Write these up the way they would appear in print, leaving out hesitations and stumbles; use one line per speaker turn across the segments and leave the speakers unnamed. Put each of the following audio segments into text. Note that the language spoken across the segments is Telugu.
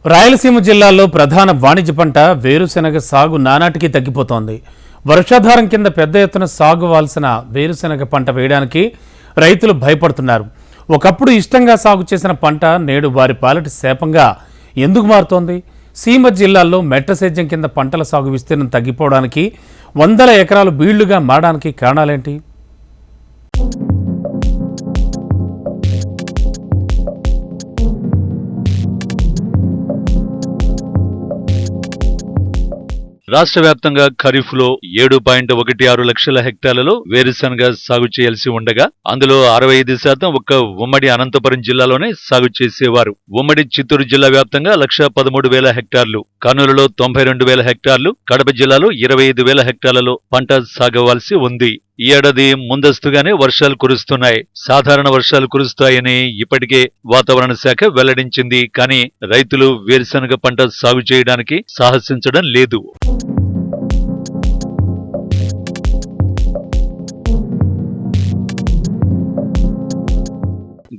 రాయలసీమ జిల్లాలో ప్రధాన వాణిజ్య పంట వేరుశెనగ సాగు నానాటికి తగ్గిపోతోంది. వర్షాధారం కింద పెద్ద ఎత్తున సాగువాల్సిన వేరుశెనగ పంట వేయడానికి రైతులు భయపడుతున్నారు. ఒకప్పుడు ఇష్టంగా సాగు చేసిన పంట నేడు వారి పాలిటి శాపంగా ఎందుకు మారుతోంది? సీమ జిల్లాల్లో మెట్ట సేద్యం కింద పంటల సాగు విస్తీర్ణం తగ్గిపోవడానికి, వందల ఎకరాలు బీళ్లుగా మారడానికి కారణాలేంటి?
రాష్ట్ర వ్యాప్తంగా ఖరీఫ్ లో 7.16 లక్షల హెక్టార్లలో వేరుశనగ సాగు చేయాల్సి ఉండగా అందులో 65% ఒక్క ఉమ్మడి అనంతపురం జిల్లాలోనే సాగు చేసేవారు. ఉమ్మడి చిత్తూరు జిల్లా వ్యాప్తంగా 1,13,000 హెక్టార్లు, కర్నూలులో 92,000 హెక్టార్లు, కడప జిల్లాలో 25,000 హెక్టార్లలో పంట సాగవలసి ఉంది. ఈ ఏడాది ముందస్తుగానే వర్షాలు కురుస్తున్నాయి. సాధారణ వర్షాలు కురుస్తాయని ఇప్పటికే వాతావరణ శాఖ వెల్లడించింది. కానీ రైతులు వేరుశనగ పంట సాగు చేయడానికి సాహసించడం లేదు.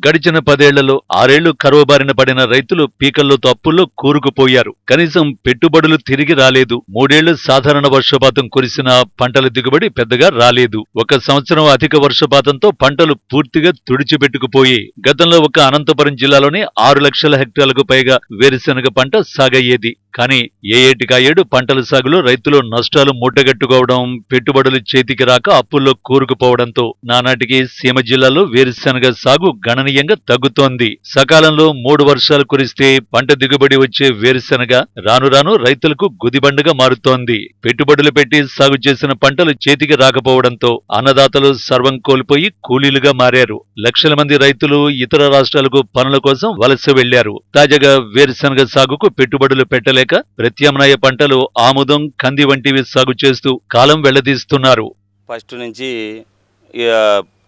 గడిచిన 10 ఏళ్లలో 6 ఏళ్లు కరువు బారిన పడిన రైతులు పీకల్లోతో అప్పుల్లో కూరుకుపోయారు. కనీసం పెట్టుబడులు తిరిగి రాలేదు. 3 ఏళ్లు సాధారణ వర్షపాతం కురిసిన పంటల దిగుబడి పెద్దగా రాలేదు. ఒక సంవత్సరం అధిక వర్షపాతంతో పంటలు పూర్తిగా తుడిచిపెట్టుకుపోయి గతంలో ఒక అనంతపురం జిల్లాలోనే 6 లక్షల హెక్టార్లకు పైగా వేరుశెనగ పంట సాగయ్యేది. కానీ ఏ ఏటికా ఏడు పంటల సాగులో రైతులు నష్టాలు మూటగట్టుకోవడం, పెట్టుబడులు చేతికి రాక అప్పుల్లో కూరుకుపోవడంతో నానాటికి సీమ జిల్లాలో వేరుశెనగ సాగు గణనీయంగా తగ్గుతోంది. సకాలంలో 3 వర్షాలు కురిస్తే పంట దిగుబడి వచ్చే వేరుశెనగ రాను రాను రైతులకు గుదిబండగా మారుతోంది. పెట్టుబడులు పెట్టి సాగు చేసిన పంటలు చేతికి రాకపోవడంతో అన్నదాతలు సర్వం కోల్పోయి కూలీలుగా మారారు. లక్షల మంది రైతులు ఇతర రాష్ట్రాలకు పనుల కోసం వలస వెళ్లారు. తాజాగా వేరుశెనగ సాగుకు పెట్టుబడులు పెట్టలేక ప్రత్యామ్నాయ పంటలు ఆముదం, కంది వంటివి సాగు చేస్తూ కాలం వెళ్లదీస్తున్నారు.
ఫస్ట్ నుంచి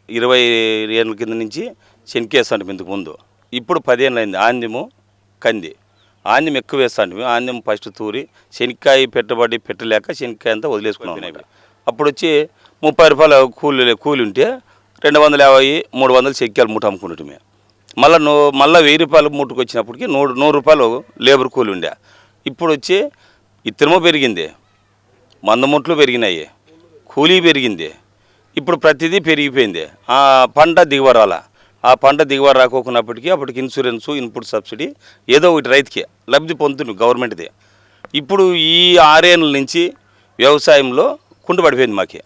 20 ఏళ్ళ కింద నుంచి శనకేస్తాను ఇంతకు ముందు. ఇప్పుడు 10 ఏళ్ళు అయింది. ఆంద్యము, కంది. ఆంద్యం ఎక్కువ వేస్తాను. ఆంద్యం ఫస్ట్ తూరి శనక్కాయ పెట్టుబడి పెట్టలేక శనక్కాయ అంతా వదిలేసుకున్నాం. అప్పుడు వచ్చి 30 రూపాయలు కూలి ఉంటే 250, 300 శనక్కాయలు మూట అమ్ముకుంటుంటే మళ్ళీ 1000 రూపాయలు మూటకు వచ్చినప్పటికి 100 రూపాయలు లేబర్ కూలి ఉండే. ఇప్పుడు వచ్చి ఇత్తనము పెరిగింది, మందముట్లు పెరిగినాయి, కూలీ పెరిగింది. ఇప్పుడు ప్రతిదీ పెరిగిపోయింది. ఆ పంట దిగుబడి రాల. ఆ పంట దిగుబడి రాకోకున్నప్పటికీ అప్పటికి ఇన్సూరెన్సు, ఇన్పుట్ సబ్సిడీ ఏదో ఒకటి రైతుకి లబ్ధి పొందుతుంది గవర్నమెంట్ది. ఇప్పుడు ఈ 6 ఏళ్ళ నుంచి వ్యవసాయంలో కుంటుపడిపోయింది. మాకు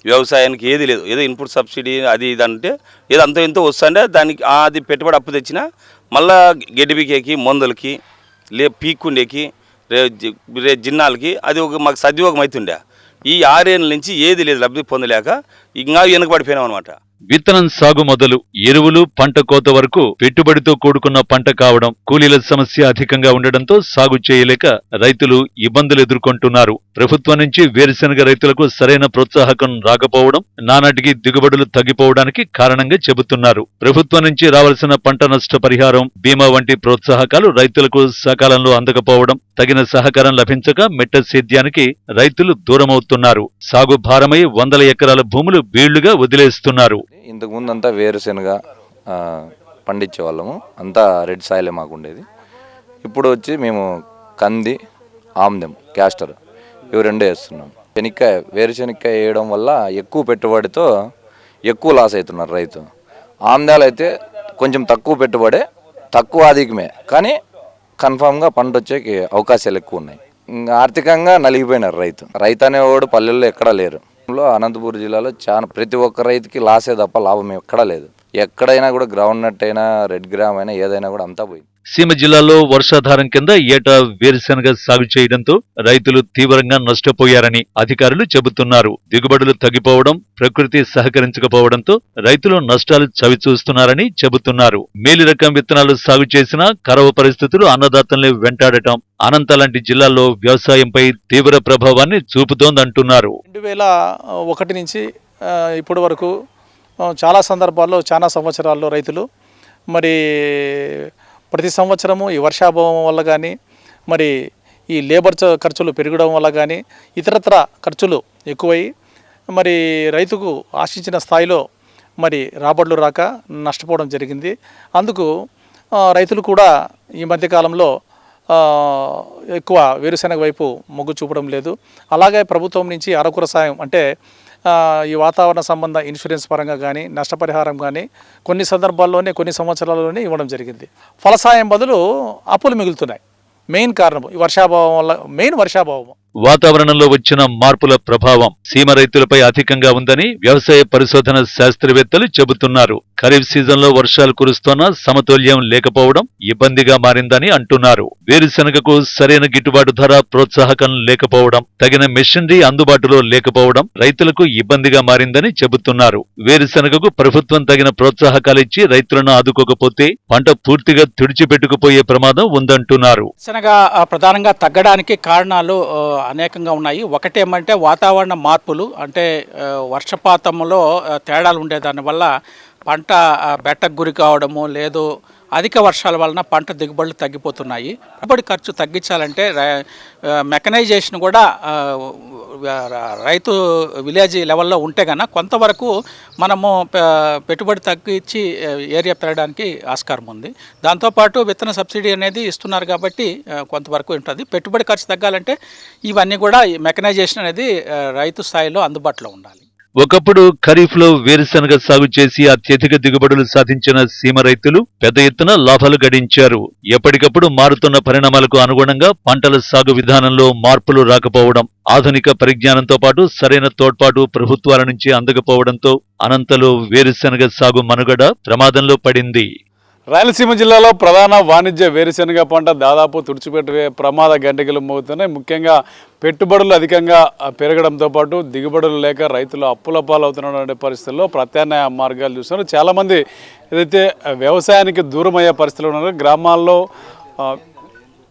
వ్యవసాయానికి ఏది లేదు. ఏదో ఇన్పుట్ సబ్సిడీ అది ఇది అంటే ఏదో అంత ఎంతో వస్తుండే దానికి అది పెట్టుబడి అప్పు తెచ్చినా మళ్ళా గడ్డిబికేకి, మందులకి, పీక్కుండేకి, జిన్నాలకి అది ఒక మాకు సద్వియోగం అవుతుండే. ఈ 6 ఏళ్ళ నుంచి ఏది లేదు, లబ్ధి పొందలేక ఇంకా వెనకబడిపోయినాం అనమాట.
విత్తనం సాగు మొదలు ఎరువులు, పంట కోత వరకు పెట్టుబడితో కూడుకున్న పంట కావడం, కూలీల సమస్య అధికంగా ఉండడంతో సాగు చేయలేక రైతులు ఇబ్బందులు ఎదుర్కొంటున్నారు. ప్రభుత్వం నుంచి వేరుశెనగ రైతులకు సరైన ప్రోత్సాహకం రాకపోవడం నానాటికి దిగుబడులు తగ్గిపోవడానికి కారణంగా చెబుతున్నారు. ప్రభుత్వం నుంచి రావాల్సిన పంట నష్ట పరిహారం, బీమా వంటి ప్రోత్సాహకాలు రైతులకు సకాలంలో అందకపోవడం, తగిన సహకారం లభించక మెట్ట సేద్యానికి రైతులు దూరమవుతున్నారు. సాగు భారమై వందల ఎకరాల భూములు బీళ్లుగా వదిలేస్తున్నారు.
ఇంతకుముందు అంతా వేరుశెనగ పండించే వాళ్ళము, అంతా రెడ్ సాయిలే మాకు ఉండేది. ఇప్పుడు వచ్చి మేము కంది, ఆముదం, క్యాస్టర్ ఇవి 2 వేస్తున్నాం. శనక్కాయ, వేరుశెనక్కాయ వేయడం వల్ల ఎక్కువ పెట్టుబడితో ఎక్కువ లాస్ అవుతున్నారు రైతు. ఆముదాలు అయితే కొంచెం తక్కువ పెట్టుబడే, తక్కువ ఆధిక్యమే, కానీ కన్ఫామ్గా పంట వచ్చేకి అవకాశాలు ఎక్కువ ఉన్నాయి. ఆర్థికంగా నలిగిపోయినారు రైతు అనేవాడు పల్లెల్లో ఎక్కడా లేరు. అనంతపురం జిల్లాలో చాలా ప్రతి ఒక్క రైతుకి లాసే తప్ప లాభం ఎక్కడా లేదు. ఎక్కడైనా కూడా గ్రౌండ్ నట్ అయినా, రెడ్ గ్రామ్ అయినా, ఏదైనా కూడా అంతా పోయింది.
సీమ జిల్లాలో వర్షాధారం కింద ఏటా వేరుశెనగ సాగు చేయడంతో రైతులు తీవ్రంగా నష్టపోయారని అధికారులు చెబుతున్నారు. దిగుబడులు తగ్గిపోవడం, ప్రకృతి సహకరించకపోవడంతో రైతులు నష్టాలు చవిచూస్తున్నారని చెబుతున్నారు. మేలు రకం విత్తనాలు సాగు చేసినా కరవు పరిస్థితులు అన్నదాతల్ని వెంటాడటం అనంత లాంటి జిల్లాల్లో వ్యవసాయంపై తీవ్ర ప్రభావాన్ని చూపుతోందంటున్నారు.
2001 నుంచి ఇప్పటి వరకు చాలా సందర్భాల్లో, చాలా సంవత్సరాల్లో రైతులు మరి ప్రతి సంవత్సరము ఈ వర్షాభావం వల్ల కానీ, మరి ఈ లేబర్ ఖర్చులు పెరగడం వల్ల కానీ, ఇతరత్ర ఖర్చులు ఎక్కువై మరి రైతుకు ఆశించిన స్థాయిలో మరి రాబడులు రాక నష్టపోవడం జరిగింది. అందుకు రైతులు కూడా ఈ మధ్యకాలంలో ఎక్కువ వేరుశెనగ వైపు మొగ్గు చూపడం లేదు. అలాగే ప్రభుత్వం నుంచి అరకుర సాయం అంటే ఈ వాతావరణ సంబంధ ఇన్సూరెన్స్ పరంగా కానీ నష్టపరిహారం కానీ కొన్ని సందర్భాల్లోనే కొన్ని సంవత్సరాల్లోనే ఇవ్వడం జరిగింది. ఫలసాయం బదులు అప్పులు మిగులుతున్నాయి. మెయిన్ కారణం ఈ వర్షాభావం వల్ల, మెయిన్ వర్షాభావం.
వాతావరణంలో వచ్చిన మార్పుల ప్రభావం సీమ రైతులపై అధికంగా ఉందని వ్యవసాయ పరిశోధన శాస్త్రవేత్తలు చెబుతున్నారు. ఖరీఫ్ సీజన్లో వర్షాలు కురుస్తున్నా సమతుల్యం లేకపోవడం ఇబ్బందిగా మారిందని అంటున్నారు. వేరుశెనగకు సరైన గిట్టుబాటు ధర, ప్రోత్సాహకం లేకపోవడం, తగిన మెషినరీ అందుబాటులో లేకపోవడం రైతులకు ఇబ్బందిగా మారిందని చెబుతున్నారు. వేరుశెనగకు ప్రభుత్వం తగిన ప్రోత్సాహకాలిచ్చి రైతులను ఆదుకోకపోతే పంట పూర్తిగా తుడిచిపెట్టుకుపోయే ప్రమాదం ఉందంటున్నారు.
శనగ ప్రధానంగా తగ్గడానికి కారణాలు అనేకంగా ఉన్నాయి. ఒకటేమంటే వాతావరణ మార్పులు, అంటే వర్షపాతంలో తేడాలు ఉండేదాని వల్ల పంట బెట్టకు గురి కావడము, లేదు అధిక వర్షాల వలన పంట దిగుబడులు తగ్గిపోతున్నాయి. పెట్టుబడి ఖర్చు తగ్గించాలంటే మెకనైజేషన్ కూడా రైతు విలేజ్ లెవెల్లో ఉంటే కన్నా కొంతవరకు మనము పెట్టుబడి తగ్గించి ఏరియా పెరగడానికి ఆస్కారం ఉంది. దాంతోపాటు విత్తన సబ్సిడీ అనేది ఇస్తున్నారు కాబట్టి కొంతవరకు ఉంటుంది. పెట్టుబడి ఖర్చు తగ్గాలంటే ఇవన్నీ కూడా మెకనైజేషన్ అనేది రైతు స్థాయిలో అందుబాటులో ఉండాలి.
ఒకప్పుడు ఖరీఫ్లో వేరుశెనగ సాగు చేసి అత్యధిక దిగుబడులు సాధించిన సీమ రైతులు పెద్ద ఎత్తున లాభాలు గడించారు. ఎప్పటికప్పుడు మారుతున్న పరిణామాలకు అనుగుణంగా పంటల సాగు విధానంలో మార్పులు రాకపోవడం, ఆధునిక పరిజ్ఞానంతో పాటు సరైన తోడ్పాటు ప్రభుత్వాల నుంచి అందకపోవడంతో అనంతలో వేరుశెనగ సాగు మనుగడ ప్రమాదంలో పడింది.
రాయలసీమ జిల్లాలో ప్రధాన వాణిజ్య వేరుశెనగ పంట దాదాపు తుడిచిపెట్టే ప్రమాద గంటలు మోగుతున్నాయి. ముఖ్యంగా పెట్టుబడులు అధికంగా పెరగడంతో పాటు దిగుబడులు లేక రైతులు అప్పుల పాలవుతున్నటువంటి పరిస్థితుల్లో ప్రత్యామ్నాయ మార్గాలు చూస్తున్నారు. చాలామంది ఏదైతే వ్యవసాయానికి దూరం అయ్యే పరిస్థితులు ఉన్నారో, గ్రామాల్లో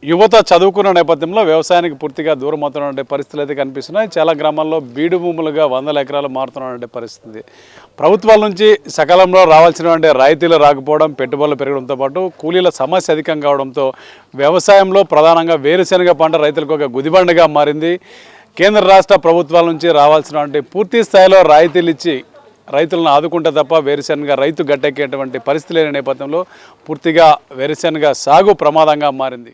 యువత చదువుకున్న నేపథ్యంలో వ్యవసాయానికి పూర్తిగా దూరం అవుతున్నటువంటి పరిస్థితులు అయితే కనిపిస్తున్నాయి. చాలా గ్రామాల్లో బీడు భూములుగా 100 ఎకరాలు మారుతున్నటువంటి పరిస్థితి. ప్రభుత్వాల నుంచి సకాలంలో రావాల్సినటువంటి రాయితీలు రాకపోవడం, పెట్టుబడులు పెరగడంతో పాటు కూలీల సమస్య అధికం కావడంతో వ్యవసాయంలో ప్రధానంగా వేరుశెనగ పంట రైతులకు ఒక గుదిబండగా మారింది. కేంద్ర రాష్ట్ర ప్రభుత్వాల నుంచి రావాల్సినటువంటి పూర్తి స్థాయిలో రాయితీలు ఇచ్చి రైతులను ఆదుకుంటే తప్ప వేరుశెనగ రైతు గట్టెక్కేటువంటి పరిస్థితి లేని నేపథ్యంలో పూర్తిగా వేరుశెనగ సాగు ప్రమాదంగా మారింది.